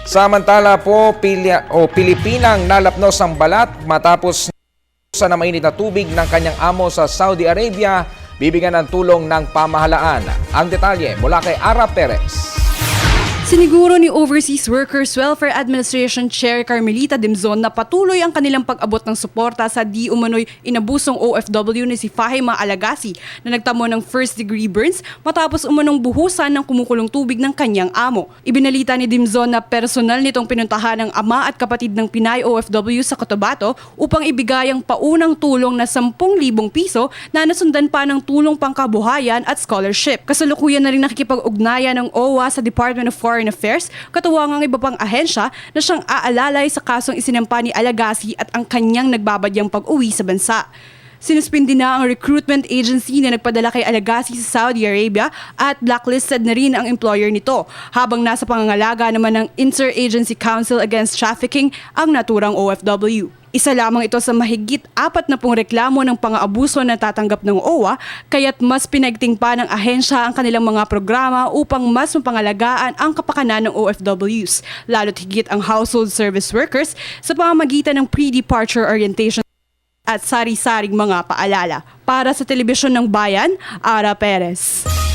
Samantala po, Pilipinang nalapnos ang balat matapos na mainit na tubig ng kanyang amo sa Saudi Arabia, bibigyan ng tulong ng pamahalaan. Ang detalye mula kay Ara Perez. Siniguro ni Overseas Workers Welfare Administration Chair Carmelita Dimzon na patuloy ang kanilang pag-abot ng suporta sa di umano'y inabusong OFW na si Fahima Alagasi na nagtamo ng first-degree burns matapos umanong buhusan ng kumukulong tubig ng kanyang amo. Ibinalita ni Dimzon na personal nitong pinuntahan ng ama at kapatid ng Pinay OFW sa Cotabato upang ibigay ang paunang tulong na 10,000 piso na nasundan pa ng tulong pangkabuhayan at scholarship. Kasalukuyan na rin nakikipag-ugnayan ng OWA sa Department of Foreign Affairs, katuwang ang iba pang ahensya na siyang aalalay sa kasong isinampa ni Alagasi at ang kanyang nagbabadyang pag-uwi sa bansa. Sinuspindi na ang recruitment agency na nagpadala kay Alagasi sa Saudi Arabia at blacklisted na rin ang employer nito, habang nasa pangangalaga naman ng Interagency Council Against Trafficking ang naturang OFW. Isa lamang ito sa mahigit 40 reklamo ng pang-aabuso na tatanggap ng OWA, kaya't mas pinaigting pa ng ahensya ang kanilang mga programa upang mas mapangalagaan ang kapakanan ng OFWs, lalo't higit ang household service workers sa pamamagitan ng pre-departure orientation at sari-saring mga paalala. Para sa Telebisyon ng Bayan, Ara Perez.